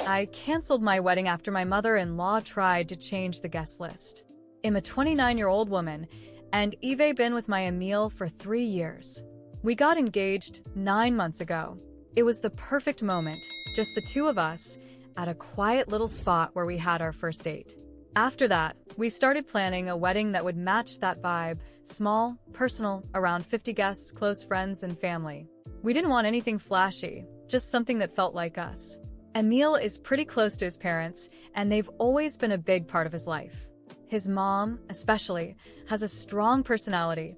I canceled my wedding after my mother-in-law tried to change the guest list. I'm a 29-year-old woman, and I've been with my Emil for 3 years. We got engaged 9 months ago. It was the perfect moment, just the two of us, at a quiet little spot where we had our first date. After that, we started planning a wedding that would match that vibe, small, personal, around 50 guests, close friends, and family. We didn't want anything flashy, just something that felt like us. Emil is pretty close to his parents, and they've always been a big part of his life. His mom, especially, has a strong personality,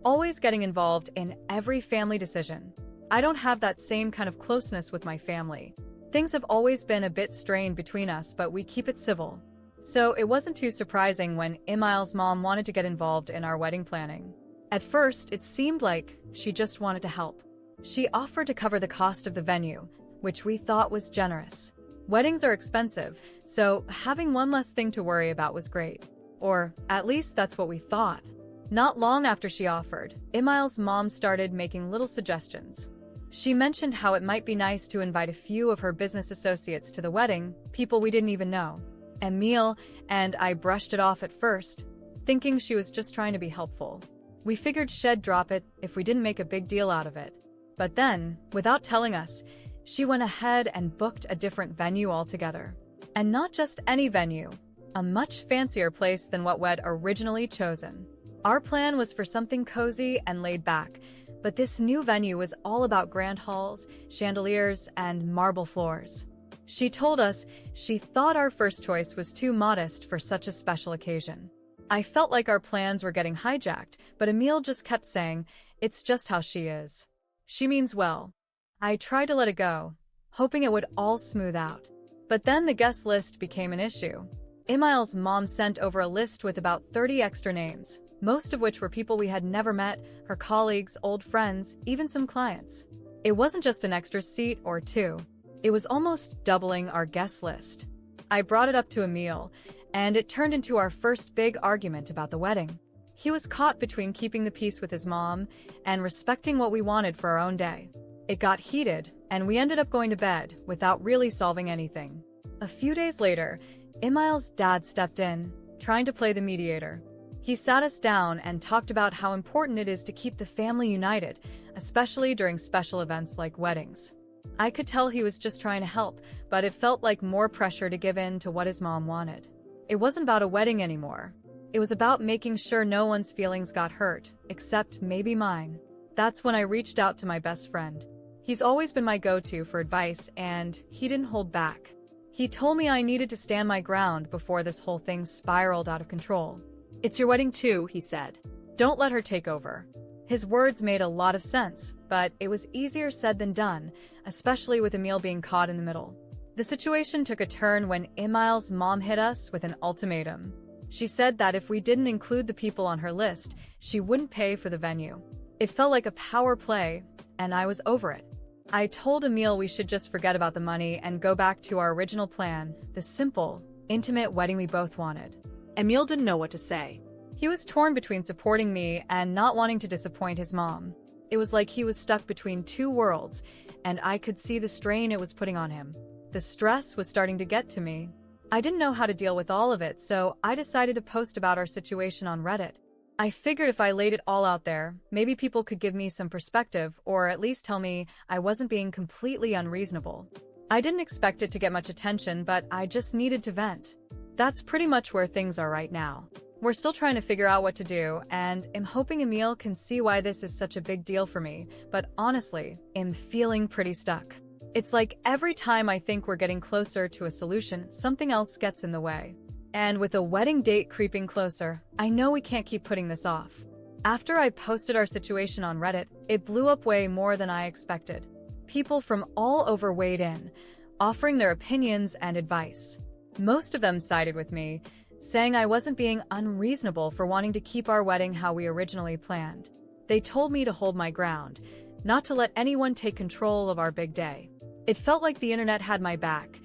always getting involved in every family decision. I don't have that same kind of closeness with my family. Things have always been a bit strained between us, but we keep it civil. So it wasn't too surprising when Emil's mom wanted to get involved in our wedding planning. At first, it seemed like she just wanted to help. She offered to cover the cost of the venue, which we thought was generous. Weddings are expensive, so having one less thing to worry about was great. Or at least that's what we thought. Not long after she offered, Emil's mom started making little suggestions. She mentioned how it might be nice to invite a few of her business associates to the wedding, people we didn't even know. Emil and I brushed it off at first, thinking she was just trying to be helpful. We figured she'd drop it if we didn't make a big deal out of it. But then, without telling us, she went ahead and booked a different venue altogether. And not just any venue, a much fancier place than what we'd originally chosen. Our plan was for something cozy and laid back, but this new venue was all about grand halls, chandeliers, and marble floors. She told us she thought our first choice was too modest for such a special occasion. I felt like our plans were getting hijacked, but Emil just kept saying, "It's just how she is. She means well." I tried to let it go, hoping it would all smooth out. But then the guest list became an issue. Emil's mom sent over a list with about 30 extra names, most of which were people we had never met, her colleagues, old friends, even some clients. It wasn't just an extra seat or two. It was almost doubling our guest list. I brought it up to Emil, and it turned into our first big argument about the wedding. He was caught between keeping the peace with his mom and respecting what we wanted for our own day. It got heated, and we ended up going to bed without really solving anything. A few days later, Emil's dad stepped in, trying to play the mediator. He sat us down and talked about how important it is to keep the family united, especially during special events like weddings. I could tell he was just trying to help, but it felt like more pressure to give in to what his mom wanted. It wasn't about a wedding anymore. It was about making sure no one's feelings got hurt, except maybe mine. That's when I reached out to my best friend. He's always been my go-to for advice, and he didn't hold back. He told me I needed to stand my ground before this whole thing spiraled out of control. "It's your wedding too," he said. "Don't let her take over." His words made a lot of sense, but it was easier said than done, especially with Emil being caught in the middle. The situation took a turn when Emil's mom hit us with an ultimatum. She said that if we didn't include the people on her list, she wouldn't pay for the venue. It felt like a power play, and I was over it. I told Emil we should just forget about the money and go back to our original plan, the simple, intimate wedding we both wanted. Emil didn't know what to say. He was torn between supporting me and not wanting to disappoint his mom. It was like he was stuck between two worlds, and I could see the strain it was putting on him. The stress was starting to get to me. I didn't know how to deal with all of it, so I decided to post about our situation on Reddit. I figured if I laid it all out there, maybe people could give me some perspective or at least tell me I wasn't being completely unreasonable. I didn't expect it to get much attention, but I just needed to vent. That's pretty much where things are right now. We're still trying to figure out what to do, and I'm hoping Emil can see why this is such a big deal for me, but honestly, I'm feeling pretty stuck. It's like every time I think we're getting closer to a solution, something else gets in the way. And with a wedding date creeping closer, I know we can't keep putting this off. After I posted our situation on Reddit, it blew up way more than I expected. People from all over weighed in, offering their opinions and advice. Most of them sided with me, saying I wasn't being unreasonable for wanting to keep our wedding how we originally planned. They told me to hold my ground, not to let anyone take control of our big day. It felt like the internet had my back,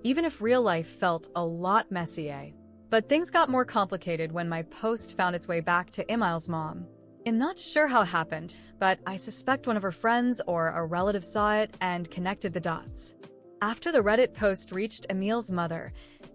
even if real life felt a lot messier. But things got more complicated when my post found its way back to Emil's mom. I'm not sure how it happened, but I suspect one of her friends or a relative saw it and connected the dots. After the Reddit post reached Emil's mother,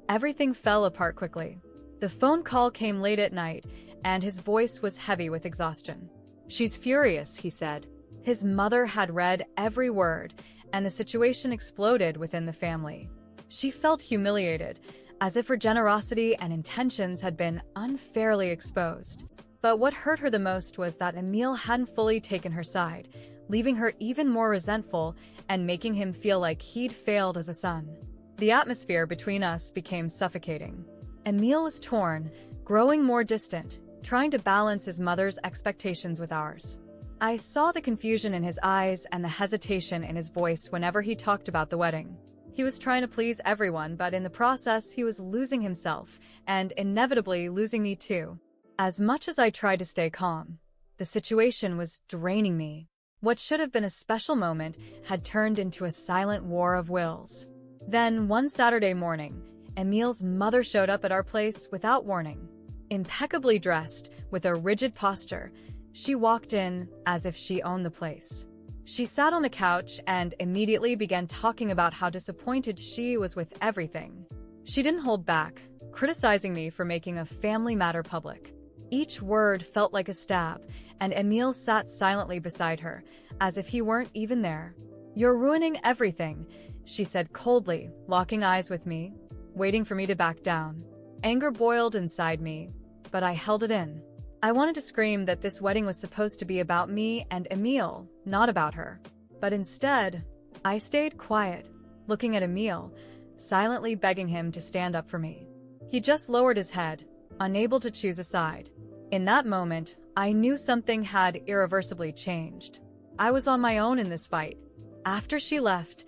everything fell apart quickly. The phone call came late at night, and his voice was heavy with exhaustion. "She's furious," he said. His mother had read every word, and the situation exploded within the family. She felt humiliated, as if her generosity and intentions had been unfairly exposed. But what hurt her the most was that Emil hadn't fully taken her side, leaving her even more resentful and making him feel like he'd failed as a son. The atmosphere between us became suffocating. Emil was torn, growing more distant, trying to balance his mother's expectations with ours. I saw the confusion in his eyes and the hesitation in his voice whenever he talked about the wedding. He was trying to please everyone, but in the process, he was losing himself, and inevitably losing me too. As much as I tried to stay calm, the situation was draining me. What should have been a special moment had turned into a silent war of wills. Then, one Saturday morning, Emil's mother showed up at our place without warning. Impeccably dressed, with a rigid posture, she walked in as if she owned the place. She sat on the couch and immediately began talking about how disappointed she was with everything. She didn't hold back, criticizing me for making a family matter public. Each word felt like a stab, and Emil sat silently beside her, as if he weren't even there. "You're ruining everything," she said coldly, locking eyes with me, waiting for me to back down. Anger boiled inside me, but I held it in. I wanted to scream that this wedding was supposed to be about me and Emil, not about her. But instead, I stayed quiet, looking at Emil, silently begging him to stand up for me. He just lowered his head, unable to choose a side. In that moment, I knew something had irreversibly changed. I was on my own in this fight. After she left,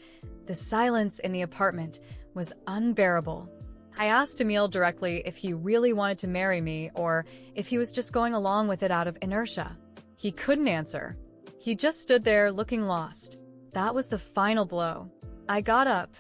the silence in the apartment was unbearable. I asked Emil directly if he really wanted to marry me or if he was just going along with it out of inertia. He couldn't answer. He just stood there looking lost. That was the final blow. I got up,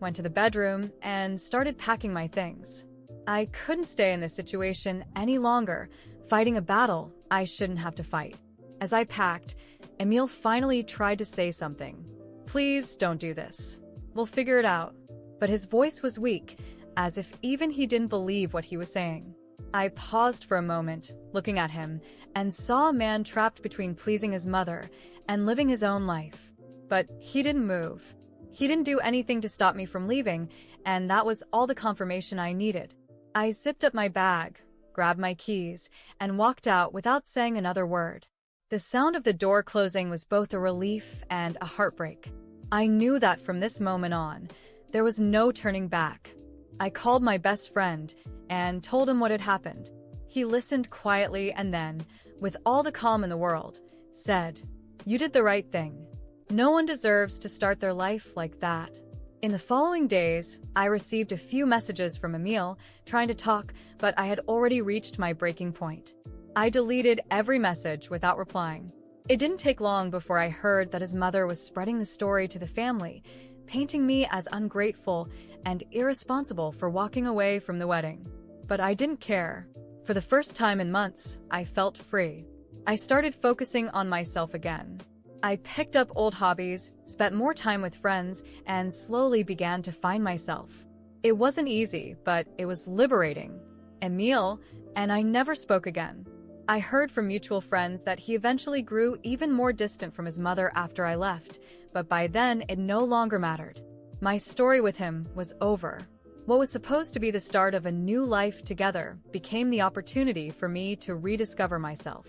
went to the bedroom, and started packing my things. I couldn't stay in this situation any longer, fighting a battle I shouldn't have to fight. As I packed, Emil finally tried to say something. "Please don't do this. We'll figure it out." But his voice was weak, as if even he didn't believe what he was saying. I paused for a moment, looking at him, and saw a man trapped between pleasing his mother and living his own life. But he didn't move. He didn't do anything to stop me from leaving, and that was all the confirmation I needed. I zipped up my bag, grabbed my keys, and walked out without saying another word. The sound of the door closing was both a relief and a heartbreak. I knew that from this moment on, there was no turning back. I called my best friend and told him what had happened. He listened quietly and then, with all the calm in the world, said, "You did the right thing. No one deserves to start their life like that." In the following days, I received a few messages from Emil trying to talk, but I had already reached my breaking point. I deleted every message without replying. It didn't take long before I heard that his mother was spreading the story to the family, painting me as ungrateful and irresponsible for walking away from the wedding. But I didn't care. For the first time in months, I felt free. I started focusing on myself again. I picked up old hobbies, spent more time with friends, and slowly began to find myself. It wasn't easy, but it was liberating. Emil and I never spoke again. I heard from mutual friends that he eventually grew even more distant from his mother after I left, but by then it no longer mattered. My story with him was over. What was supposed to be the start of a new life together became the opportunity for me to rediscover myself.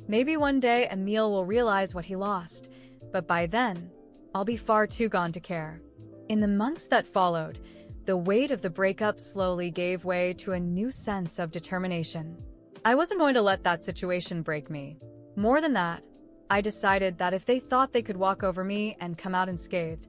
Maybe one day Emil will realize what he lost, but by then, I'll be far too gone to care. In the months that followed, the weight of the breakup slowly gave way to a new sense of determination. I wasn't going to let that situation break me. More than that, I decided that if they thought they could walk over me and come out unscathed,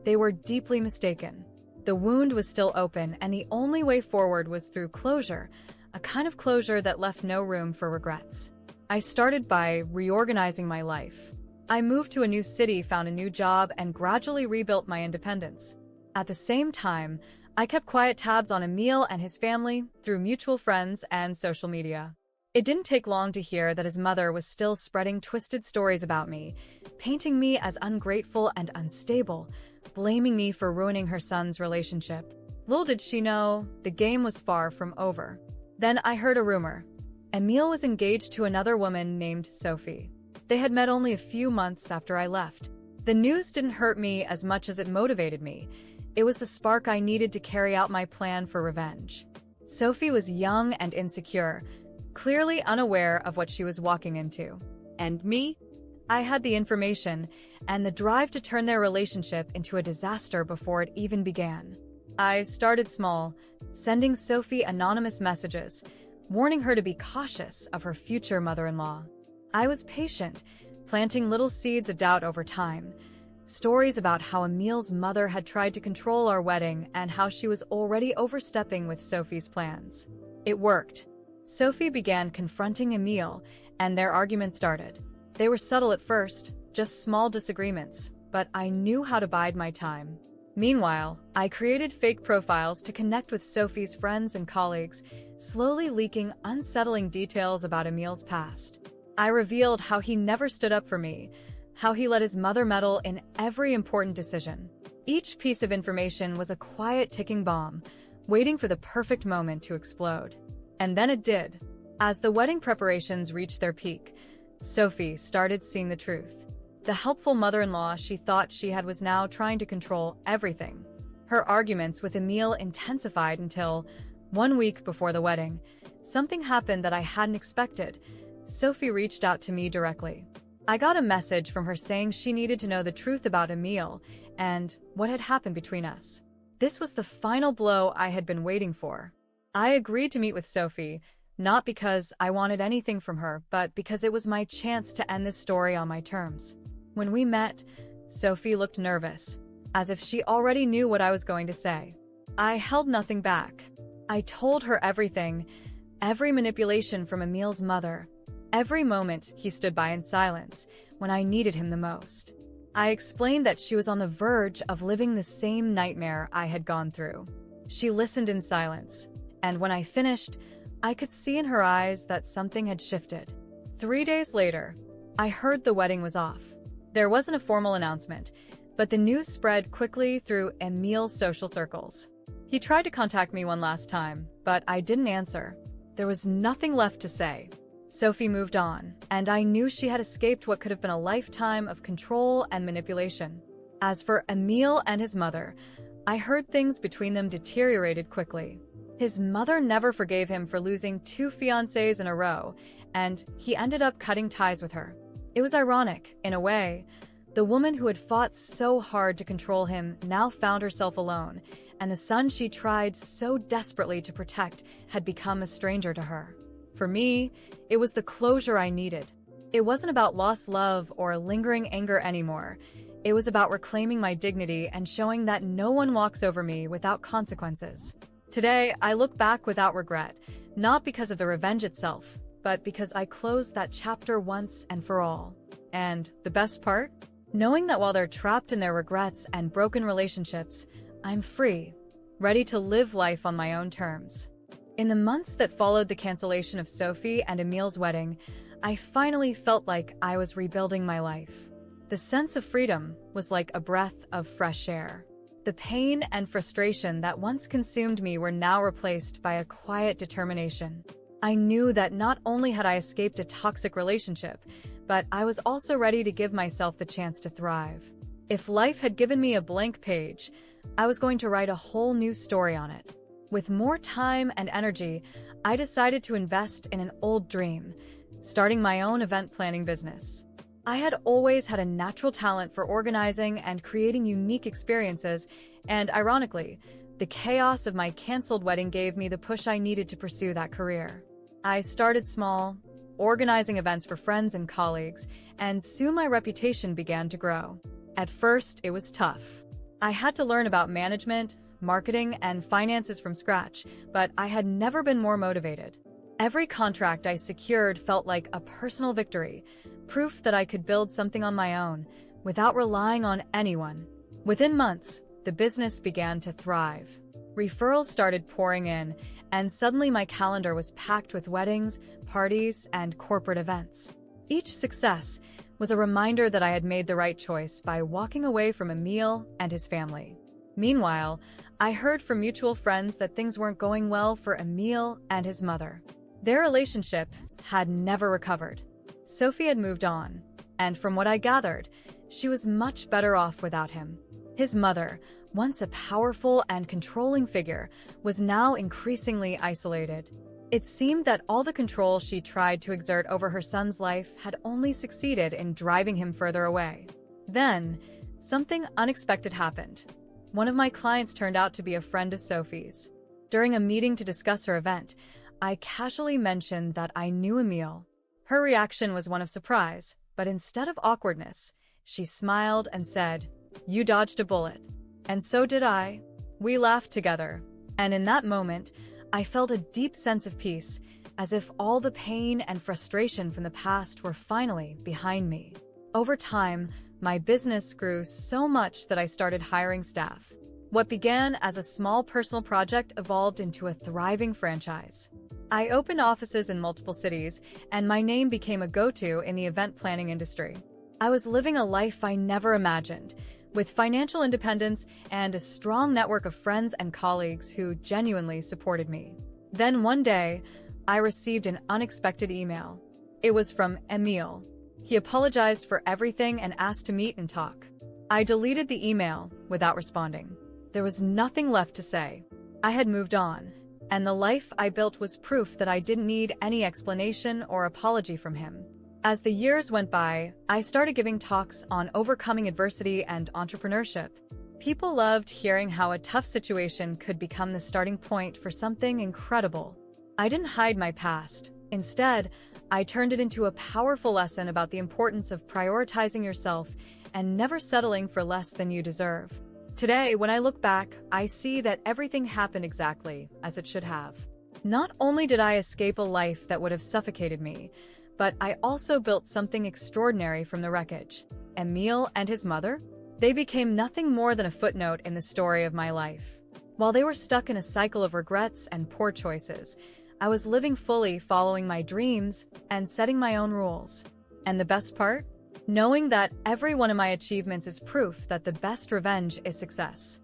they were deeply mistaken. The wound was still open, and the only way forward was through closure, a kind of closure that left no room for regrets. I started by reorganizing my life. I moved to a new city, found a new job, and gradually rebuilt my independence. At the same time, I kept quiet tabs on Emil and his family through mutual friends and social media. It didn't take long to hear that his mother was still spreading twisted stories about me, painting me as ungrateful and unstable, blaming me for ruining her son's relationship. Little did she know, the game was far from over. Then I heard a rumor. Emile was engaged to another woman named Sophie. They had met only a few months after I left. The news didn't hurt me as much as it motivated me. It was the spark I needed to carry out my plan for revenge. Sophie was young and insecure, clearly unaware of what she was walking into. And me? I had the information and the drive to turn their relationship into a disaster before it even began. I started small, sending Sophie anonymous messages, warning her to be cautious of her future mother-in-law. I was patient, planting little seeds of doubt over time. Stories about how Emile's mother had tried to control our wedding and how she was already overstepping with Sophie's plans. It worked. Sophie began confronting Emile, and their argument started. They were subtle at first, just small disagreements, but I knew how to bide my time. Meanwhile, I created fake profiles to connect with Sophie's friends and colleagues, slowly leaking unsettling details about Emile's past. I revealed how he never stood up for me, how he let his mother meddle in every important decision. Each piece of information was a quiet ticking bomb, waiting for the perfect moment to explode. And then it did. As the wedding preparations reached their peak, Sophie started seeing the truth. The helpful mother-in-law she thought she had was now trying to control everything. Her arguments with Emile intensified until, 1 week before the wedding, something happened that I hadn't expected. Sophie reached out to me directly. I got a message from her saying she needed to know the truth about Emile and what had happened between us. This was the final blow I had been waiting for. I agreed to meet with Sophie, not because I wanted anything from her, but because it was my chance to end this story on my terms. When we met, Sophie looked nervous, as if she already knew what I was going to say. I held nothing back. I told her everything, every manipulation from Emile's mother, every moment he stood by in silence when I needed him the most. I explained that she was on the verge of living the same nightmare I had gone through. She listened in silence, and when I finished, I could see in her eyes that something had shifted. 3 days later, I heard the wedding was off. There wasn't a formal announcement, but the news spread quickly through Emile's social circles. He tried to contact me one last time, but I didn't answer. There was nothing left to say. Sophie moved on, and I knew she had escaped what could have been a lifetime of control and manipulation. As for Emile and his mother, I heard things between them deteriorated quickly. His mother never forgave him for losing 2 fiancés in a row, and he ended up cutting ties with her. It was ironic, in a way. The woman who had fought so hard to control him now found herself alone, and the son she tried so desperately to protect had become a stranger to her. For me, it was the closure I needed. It wasn't about lost love or lingering anger anymore. It was about reclaiming my dignity and showing that no one walks over me without consequences. Today, I look back without regret, not because of the revenge itself, but because I closed that chapter once and for all. And the best part? Knowing that while they're trapped in their regrets and broken relationships, I'm free, ready to live life on my own terms. In the months that followed the cancellation of Sophie and Emile's wedding, I finally felt like I was rebuilding my life. The sense of freedom was like a breath of fresh air. The pain and frustration that once consumed me were now replaced by a quiet determination. I knew that not only had I escaped a toxic relationship, but I was also ready to give myself the chance to thrive. If life had given me a blank page, I was going to write a whole new story on it. With more time and energy, I decided to invest in an old dream, starting my own event planning business. I had always had a natural talent for organizing and creating unique experiences, and ironically, the chaos of my canceled wedding gave me the push I needed to pursue that career. I started small, organizing events for friends and colleagues, and soon my reputation began to grow. At first, it was tough. I had to learn about management, marketing, and finances from scratch, but I had never been more motivated. Every contract I secured felt like a personal victory, proof that I could build something on my own, without relying on anyone. Within months, the business began to thrive. Referrals started pouring in, and suddenly my calendar was packed with weddings, parties, and corporate events. Each success, was a reminder that I had made the right choice by walking away from Emil and his family. Meanwhile, I heard from mutual friends that things weren't going well for Emil and his mother. Their relationship had never recovered. Sophie had moved on, and from what I gathered, she was much better off without him. His mother, once a powerful and controlling figure, was now increasingly isolated. It seemed that all the control she tried to exert over her son's life had only succeeded in driving him further away. Then, something unexpected happened. One of my clients turned out to be a friend of Sophie's. During a meeting to discuss her event, I casually mentioned that I knew Emil. Her reaction was one of surprise, but instead of awkwardness, she smiled and said, "You dodged a bullet." And so did I. We laughed together, and in that moment, I felt a deep sense of peace, as if all the pain and frustration from the past were finally behind me. Over time, my business grew so much that I started hiring staff. What began as a small personal project evolved into a thriving franchise. I opened offices in multiple cities, and my name became a go-to in the event planning industry. I was living a life I never imagined, with financial independence and a strong network of friends and colleagues who genuinely supported me. Then one day, I received an unexpected email. It was from Emil. He apologized for everything and asked to meet and talk. I deleted the email without responding. There was nothing left to say. I had moved on, and the life I built was proof that I didn't need any explanation or apology from him. As the years went by, I started giving talks on overcoming adversity and entrepreneurship. People loved hearing how a tough situation could become the starting point for something incredible. I didn't hide my past. Instead, I turned it into a powerful lesson about the importance of prioritizing yourself and never settling for less than you deserve. Today, when I look back, I see that everything happened exactly as it should have. Not only did I escape a life that would have suffocated me, but I also built something extraordinary from the wreckage. Emil and his mother? They became nothing more than a footnote in the story of my life. While they were stuck in a cycle of regrets and poor choices, I was living fully, following my dreams and setting my own rules. And the best part? Knowing that every one of my achievements is proof that the best revenge is success.